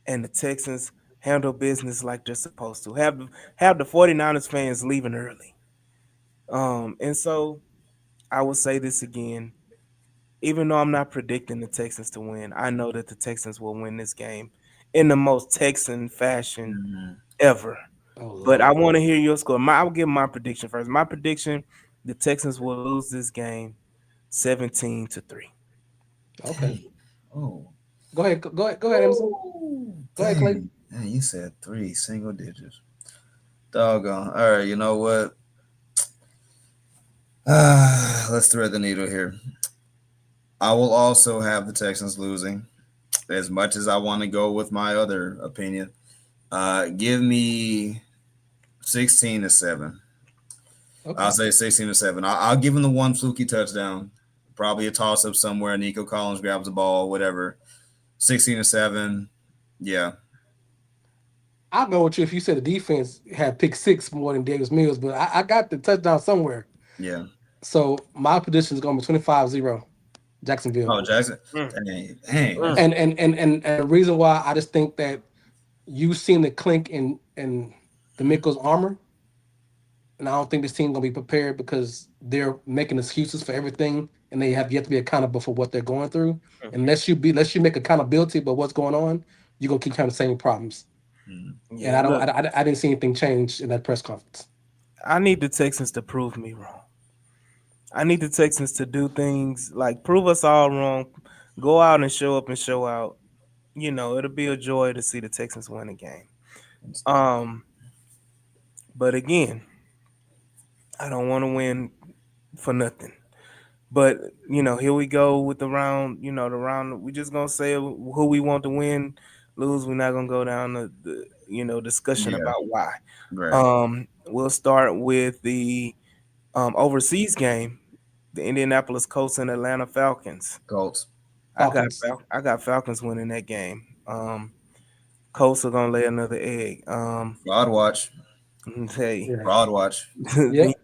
and the Texans handle business like they're supposed to. Have the 49ers fans leaving early. And so I will say this again. Even though I'm not predicting the Texans to win, I know that the Texans will win this game in the most Texan fashion Mhm. ever. Oh But I Lord. want to hear your score. I'll give my prediction first. My prediction The Texans will lose this game 17-3. Okay. Dang. Oh. Go ahead, Emerson. Go ahead, Clay. Dang, you said 3 single digits. Doggone. All right, you know what? Let's thread the needle here. I will also have the Texans losing, as much as I want to go with my other opinion. Give me 16-7. Okay. I'll say 16-7. I'll give him the one fluky touchdown, probably a toss up somewhere. Nico Collins grabs the ball, whatever. 16-7. Yeah, I'll go with you if you said the defense had pick six more than Davis Mills, but I got the touchdown somewhere. yeah. So my prediction is going to be 25-0 Jacksonville. Oh, Jackson. Mm. Dang. Mm. And the reason why I just think that you've seen the clink in the Mikkel's armor, and I don't think this team gonna be prepared because they're making excuses for everything, and they have yet to be accountable for what they're going through. Unless you make accountability about what's going on, you're gonna keep having the same problems. Mm. And Yeah, look, I didn't see anything change in that press conference. I need the Texans to prove me wrong. I need the Texans to do things like prove us all wrong, go out and show up and show out. It'll be a joy to see the Texans win a game. Um, but again, I don't want to win for nothing. But here we go with the round. The round. We just gonna say who we want to win, lose. We're not gonna go down the discussion Yeah, about why. right. We'll start with the overseas game, the Indianapolis Colts and Atlanta Falcons. Colts. Falcons. I got Falcons winning that game. Colts are gonna lay another egg. Fraud watch. Hey, Yeah. Fraud watch. Yep.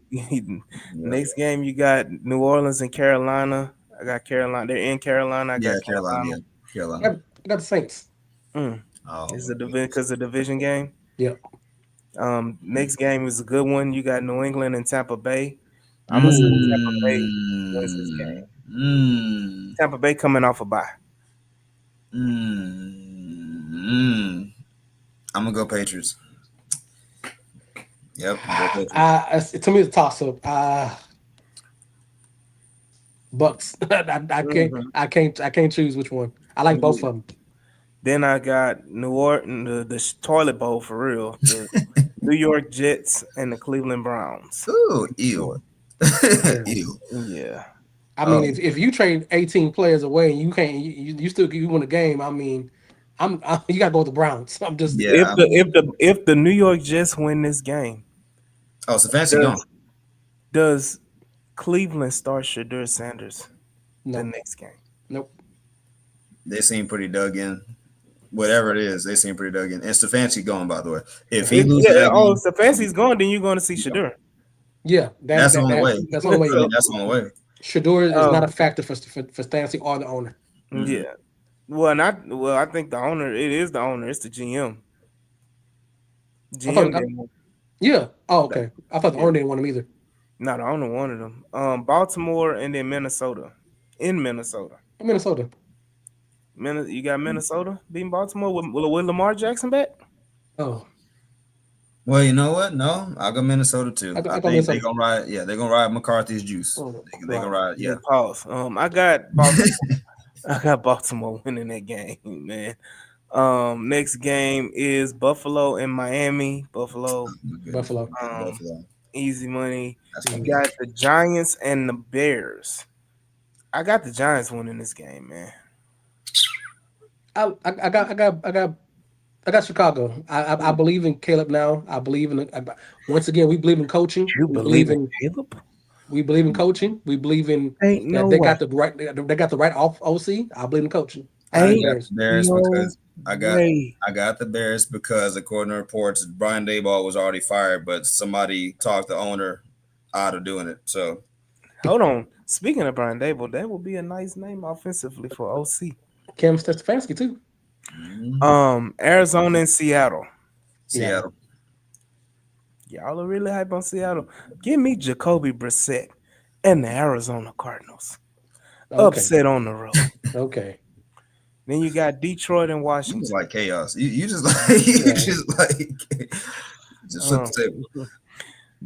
next game you got New Orleans and Carolina. I got Carolina. They're in Carolina. I got Yeah, Carolina. Yeah, Carolina. I Carolina. got the Saints. Mm. Oh, It's a because the division game. Yep. Next game is a good one. You got New England and Tampa Bay. I'm gonna say Tampa Bay wins this game. Tampa Bay coming off a bye. I'm gonna go Patriots. Yep. Go Patriots. To me, it's a toss up. Bucks. I can't choose which one. I like both of them. Then I got New Orleans, the toilet bowl for real. The New York Jets and the Cleveland Browns. Ooh, ew. Ew. Yeah. I mean, if you trade 18 players away and you can't, you still you win a game. I mean, you got to go with the Browns. I'm just Yeah. If the New York Jets win this game, Oh, so fancy gone. does Cleveland start Shadur Sanders the no, next game? nope. They seem pretty dug in. Whatever it is, they seem pretty dug in. And Stefanski gone, by the way. If he loses that game, if Stefanski's gone, then you're going to see Shadur. Yeah, that's on the way. That's on the way. That's on the way. Shador is not a factor for Stancy or the owner. Mhm. Yeah. Well, I think the owner. It is the owner. It's the GM. Yeah. Oh, okay. I thought the owner didn't want him either. No, the owner wanted them. Baltimore and then Minnesota. In Minnesota. Minnesota. You got Minnesota beating Baltimore with Lamar Jackson back? Oh, Well, you know what? No, I'll go Minnesota too. I I go think Minnesota. they're gonna ride. Yeah, they're gonna ride McCarthy's juice. Oh, They gonna ride. Yeah. Pause. I got Baltimore. I got Baltimore winning that game, man. Next game is Buffalo and Miami. Buffalo, Buffalo. Buffalo. easy money. That's You gonna got the Giants and the Bears. I got the Giants winning this game, man. I got Chicago. I believe in Caleb now. I believe in once again we believe in coaching. You believe in Caleb? We believe in coaching. We believe in Ain't that no they way. got the right. They got the right OC. I believe in coaching. I Ain't got the Bears no because I way. got the Bears because according to reports, Brian Daboll was already fired, but somebody talked the owner out of doing it. So Hold on. Speaking of Brian Dable, that would be a nice name offensively for OC. Cam Stefanski too. Arizona and Seattle. Seattle. Y'all are really hype on Seattle. Give me Jacoby Brissett and the Arizona Cardinals. Okay. Upset on the road. Okay. Then you got Detroit and You Washington. just like chaos. You just like just flip the table.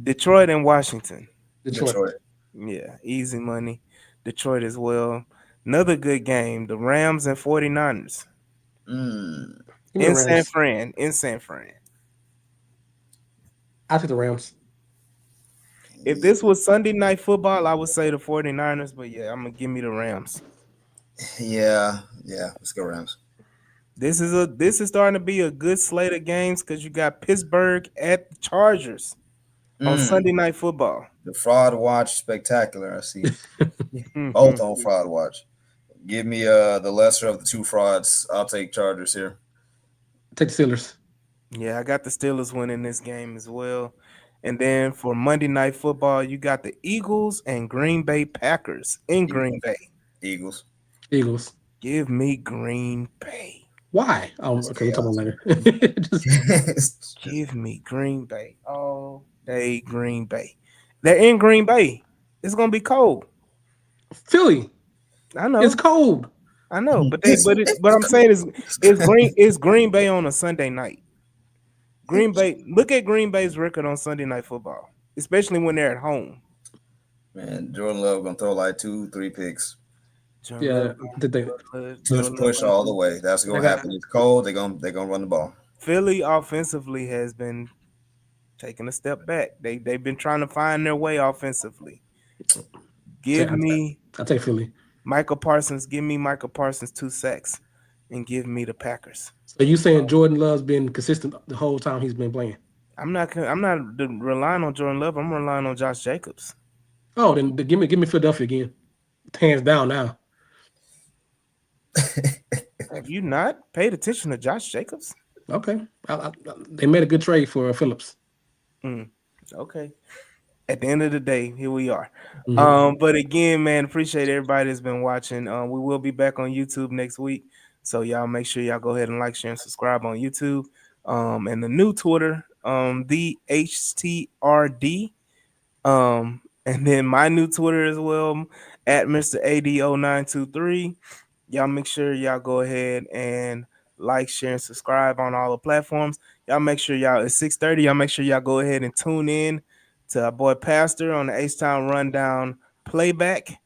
Detroit and Washington. Detroit. Detroit. Yeah, easy money. Detroit as well. Another good game. The Rams and 49ers Mm. Give me the in San Rams. Fran. In San Fran. I take the Rams. If this was Sunday night football, I would say the 49ers, but yeah, I'm gonna give me the Rams. Yeah, yeah. Let's go Rams. This is starting to be a good slate of games because you got Pittsburgh at the Chargers on Mm. Sunday night football. The fraud watch spectacular. I see both Mhm. on fraud watch. Give me the lesser of the two frauds. I'll take Chargers here. Take the Steelers. Yeah, I got the Steelers winning this game as well. And then for Monday night football, you got the Eagles and Green Bay Packers in Green Eagles. Bay. Eagles. Eagles. Give me Green Bay. Why? Oh, That's okay. We'll talk about chaos. it later. Just Give me Green Bay all day. Green Bay. They're in Green Bay. It's gonna be cold. Philly. I It's know. cold. I know. But I'm saying is Green Bay on a Sunday night. Green Bay. Look at Green Bay's record on Sunday night football, especially when they're at home. Man, Jordan Love gonna throw like 2, 3 picks. Jordan Yeah. Love, Did they? Push, Jordan Love push all the way. That's I gonna got. happen. It's cold. They're gonna run the ball. Philly offensively has been taking a step back. They've been trying to find their way offensively. Take, Give me I take Philly. Michael Parsons. Give me Michael Parsons 2 sacks, and give me the Packers. So you saying Jordan Love's been consistent the whole time he's been playing? I'm not relying on Jordan Love. I'm relying on Josh Jacobs. Oh, then give me Philadelphia again. Hands down now. Have you not paid attention to Josh Jacobs? Okay. They made a good trade for Phillips. Okay. At the end of the day, here we are. Mhm. But again, man, appreciate everybody that's been watching. We will be back on YouTube next week. So y'all make sure y'all go ahead and like, share, and subscribe on YouTube. And the new Twitter, the HTRD. And then my new Twitter as well, at Mr. AD0923. Y'all make sure y'all go ahead and like, share, and subscribe on all the platforms. Y'all make sure y'all at 6:30. Y'all make sure y'all go ahead and tune in to our boy Pastor on the H-Town Rundown playback.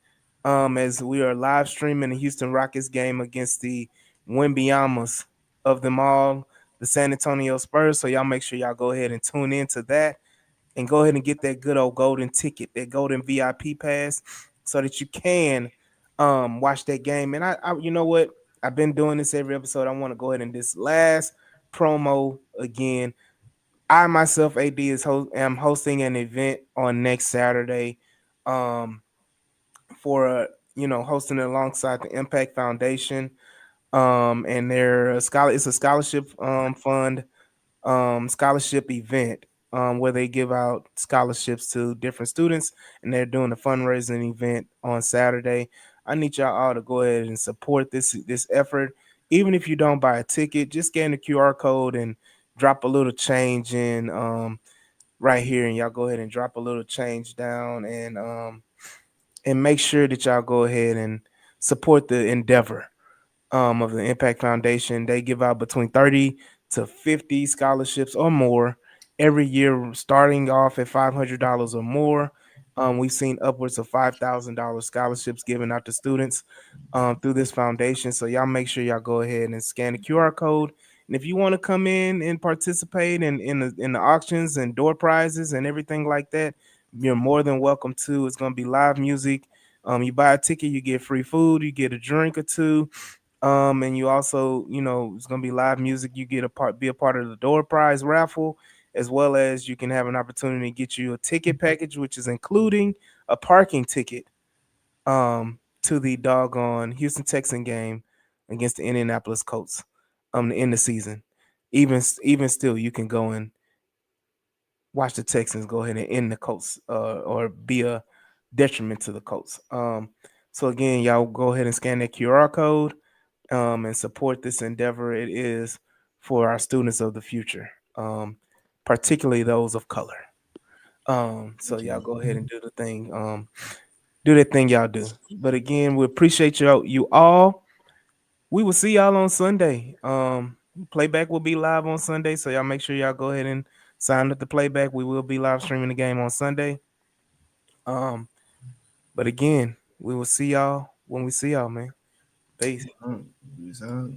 As we are live streaming the Houston Rockets game against the Wimbiamas of them all, the San Antonio Spurs. So y'all make sure y'all go ahead and tune into that and go ahead and get that good old golden ticket, that golden VIP pass, so that you can watch that game. And I you know what? I've been doing this every episode. I want to go ahead and this last promo again. I myself, AD, am hosting an event on next Saturday, um, for hosting it alongside the Impact Foundation, and they're it's a scholarship fund, scholarship event, where they give out scholarships to different students, and they're doing a fundraising event on Saturday. I need y'all all to go ahead and support this effort. Even if you don't buy a ticket, just scan the QR code and drop a little change in right here, and y'all go ahead and drop a little change down, and make sure that y'all go ahead and support the endeavor of the Impact Foundation. They give out between 30 to 50 scholarships or more every year, starting off at $500 or more. We've seen upwards of $5,000 scholarships given out to students through this foundation. So y'all make sure y'all go ahead and scan the QR code. And if you want to come in and participate in the auctions and door prizes and everything like that, you're more than welcome to. It's going to be live music. You buy a ticket, you get free food, you get a drink or two. And you also, it's gonna be live music. You get be a part of the door prize raffle, as well as you can have an opportunity to get you a ticket package, which is including a parking ticket to the doggone Houston Texan game against the Indianapolis Colts to end the season. Even still, you can go and watch the Texans go ahead and end the Colts, or be a detriment to the Colts. So again, y'all go ahead and scan that QR code, and support this endeavor. It is for our students of the future, particularly those of color. So y'all go ahead and do the thing. Do that thing y'all do. But again, we appreciate you all. We will see y'all on Sunday. Playback will be live on Sunday, so y'all make sure y'all go ahead and sign up the playback. We will be live streaming the game on Sunday. Um, but again, we will see y'all when we see y'all, man. Peace. Peace out.